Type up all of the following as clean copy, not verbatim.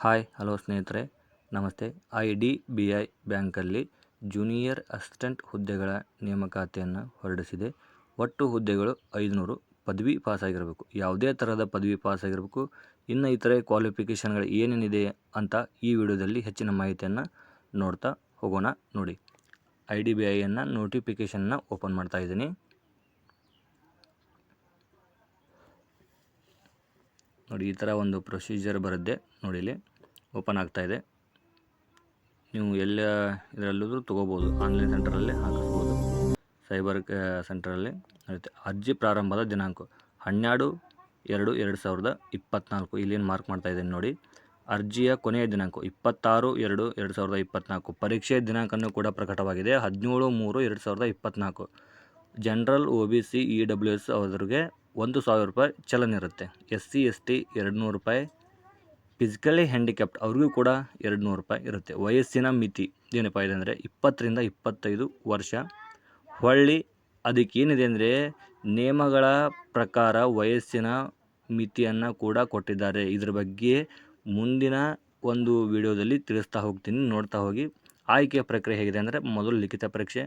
Hi hello ಸ್ನೇಹಿತರೆ, ನಮಸ್ತೆ. IDBI ಬ್ಯಾಂಕಲ್ಲಿ ಜೂನಿಯರ್ ಅಸಿಸ್ಟೆಂಟ್ ಹುದ್ದೆಗಳ ನೇಮಕಾತಿಯನ್ನು ಹೊರಡಿಸಿದೆ. ಒಟ್ಟು ಹುದ್ದೆಗಳು 500. ಪದವಿ ಪಾಸಾಗಿರಬೇಕು, ಯಾವುದೇ ಥರದ ಪದವಿ ಪಾಸಾಗಿರಬೇಕು. ಇನ್ನು ಇತರೆ ಕ್ವಾಲಿಫಿಕೇಷನ್ಗಳು ಏನೇನಿದೆ ಅಂತ ಈ ವಿಡಿಯೋದಲ್ಲಿ ಹೆಚ್ಚಿನ ಮಾಹಿತಿಯನ್ನು ನೋಡ್ತಾ ಹೋಗೋಣ. ನೋಡಿ, IDBIಯನ್ನು ನೋಟಿಫಿಕೇಷನ್ನ ಓಪನ್ ಮಾಡ್ತಾ ಇದ್ದೀನಿ. ನೋಡಿ, ಈ ಥರ ಒಂದು ಪ್ರೊಸೀಜರ್ ಬರುತ್ತೆ. ನೋಡಿ, ಇಲ್ಲಿ ಓಪನ್ ಆಗ್ತಾಯಿದೆ. ನೀವು ಎಲ್ಲ ಇದರಲ್ಲೂ ತೊಗೋಬೋದು. ಆನ್ಲೈನ್ ಸೆಂಟರಲ್ಲೇ ಹಾಕಿಸ್ಬೋದು, ಸೈಬರ್ ಸೆಂಟರಲ್ಲಿ ಇರುತ್ತೆ. ಅರ್ಜಿ ಪ್ರಾರಂಭದ ದಿನಾಂಕ 12/2/2024. ಇಲ್ಲೇನು ಮಾರ್ಕ್ ಮಾಡ್ತಾ ಇದ್ದೀನಿ ನೋಡಿ. ಅರ್ಜಿಯ ಕೊನೆಯ ದಿನಾಂಕ 26/2/2024. ಪರೀಕ್ಷೆಯ ದಿನಾಂಕನೂ ಕೂಡ ಪ್ರಕಟವಾಗಿದೆ, 17/3/2024. ಜನರಲ್ OBC EWS ಅವರಿಗೆ 1,000 ರೂಪಾಯಿ ಚಲನ್ ಇರುತ್ತೆ. SC ST 200 ರೂಪಾಯಿ. ಫಿಸಿಕಲಿ ಹ್ಯಾಂಡಿಕ್ಯಾಪ್ಟ್ ಅವ್ರಿಗೂ ಕೂಡ 200 ರೂಪಾಯಿ ಇರುತ್ತೆ. ವಯಸ್ಸಿನ ಮಿತಿ ಏನಪ್ಪ ಇದೆ ಅಂದರೆ 20 ರಿಂದ 25 ವರ್ಷ. ಹೊಳ್ಳಿ ಅದಕ್ಕೇನಿದೆ ಅಂದರೆ ನಿಯಮಗಳ ಪ್ರಕಾರ ವಯಸ್ಸಿನ ಮಿತಿಯನ್ನು ಕೂಡ ಕೊಟ್ಟಿದ್ದಾರೆ. ಇದ್ರ ಬಗ್ಗೆ ಮುಂದಿನ ಒಂದು ವಿಡಿಯೋದಲ್ಲಿ ತಿಳಿಸ್ತಾ ಹೋಗ್ತೀನಿ, ನೋಡ್ತಾ ಹೋಗಿ. ಆಯ್ಕೆಯ ಪ್ರಕ್ರಿಯೆ ಹೇಗಿದೆ ಅಂದರೆ, ಮೊದಲು ಲಿಖಿತ ಪರೀಕ್ಷೆ,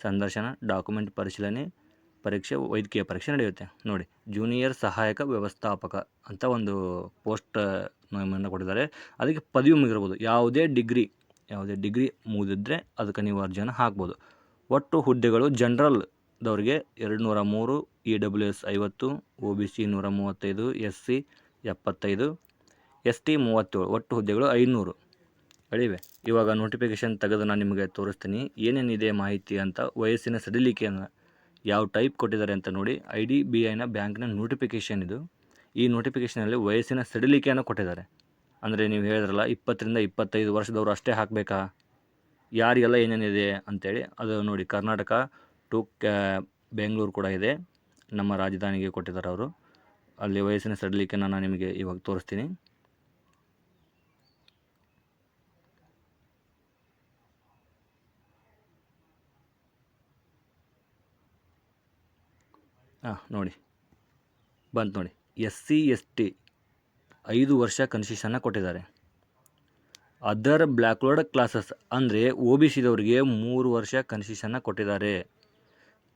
ಸಂದರ್ಶನ, ಡಾಕ್ಯುಮೆಂಟ್ ಪರಿಶೀಲನೆ, ಪರೀಕ್ಷೆ, ವೈದ್ಯಕೀಯ ಪರೀಕ್ಷೆ ನಡೆಯುತ್ತೆ. ನೋಡಿ, ಜೂನಿಯರ್ ಸಹಾಯಕ ವ್ಯವಸ್ಥಾಪಕ ಅಂತ ಒಂದು ಪೋಸ್ಟ್ ನೇಮನ್ನು ಕೊಟ್ಟಿದ್ದಾರೆ. ಅದಕ್ಕೆ ಪದವಿ ಮುಗಿರ್ಬೋದು, ಯಾವುದೇ ಡಿಗ್ರಿ ಮುಗಿದಿದ್ದರೆ ಅದಕ್ಕೆ ನೀವು ಅರ್ಜಿಯನ್ನು ಹಾಕ್ಬೋದು. ಒಟ್ಟು ಹುದ್ದೆಗಳು ಜನರಲ್ದವ್ರಿಗೆ 203, EWS 50, OBC 135, SC 75, ST 37. ಒಟ್ಟು ಹುದ್ದೆಗಳು 500 ಗಳಿವೆ. ಇವಾಗ ನೋಟಿಫಿಕೇಷನ್ ತೆಗೆದು ನಾನು ನಿಮಗೆ ತೋರಿಸ್ತೀನಿ ಏನೇನಿದೆ ಮಾಹಿತಿ ಅಂತ. ವಯಸ್ಸಿನ ಸಡಿಲಿಕೆಯನ್ನು ಯಾವ ಟೈಪ್ ಕೊಟ್ಟಿದ್ದಾರೆ ಅಂತ ನೋಡಿ. IDBIನ ಬ್ಯಾಂಕ್ನ ನೋಟಿಫಿಕೇಷನ್ ಇದು. ಈ ನೋಟಿಫಿಕೇಷನಲ್ಲಿ ವಯಸ್ಸಿನ ಸಡಿಲಿಕೆಯನ್ನು ಕೊಟ್ಟಿದ್ದಾರೆ. ಅಂದರೆ ನೀವು ಹೇಳಿದ್ರಲ್ಲ 20 ರಿಂದ 25 ವರ್ಷದವರು ಅಷ್ಟೇ ಹಾಕಬೇಕಾ, ಯಾರಿಗೆಲ್ಲ ಏನೇನಿದೆ ಅಂತೇಳಿ ಅದು ನೋಡಿ. ಕರ್ನಾಟಕ ಟು ಬೆಂಗಳೂರು ಕೂಡ ಇದೆ, ನಮ್ಮ ರಾಜಧಾನಿಗೆ ಕೊಟ್ಟಿದ್ದಾರೆ ಅವರು. ಅಲ್ಲಿ ವಯಸ್ಸಿನ ಸಡಿಲಿಕೆನ ನಾನು ನಿಮಗೆ ಇವಾಗ ತೋರಿಸ್ತೀನಿ. ನೋಡಿ, ಬಂತು ನೋಡಿ. SC ST 5 ವರ್ಷ ಕನ್ಸೆಷನ್ನ ಕೊಟ್ಟಿದ್ದಾರೆ. ಅದರ್ ಬ್ಯಾಕ್ವರ್ಡ್ ಕ್ಲಾಸಸ್ ಅಂದರೆ OBCದವರಿಗೆ 3 ವರ್ಷ ಕನ್ಸೆಷನ್ನ ಕೊಟ್ಟಿದ್ದಾರೆ.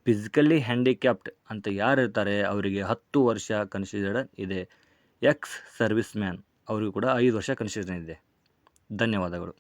ಫಿಸಿಕಲಿ ಹ್ಯಾಂಡಿಕ್ಯಾಪ್ಟ್ ಅಂತ ಯಾರು ಇರ್ತಾರೆ ಅವರಿಗೆ 10 ವರ್ಷ ಕನ್ಸಿಡರ್ ಇದೆ. ಎಕ್ಸ್ ಸರ್ವಿಸ್ ಮ್ಯಾನ್ ಅವರಿಗೂ ಕೂಡ 5 ವರ್ಷ ಕನ್ಸೆಷನ್ ಇದೆ. ಧನ್ಯವಾದಗಳು.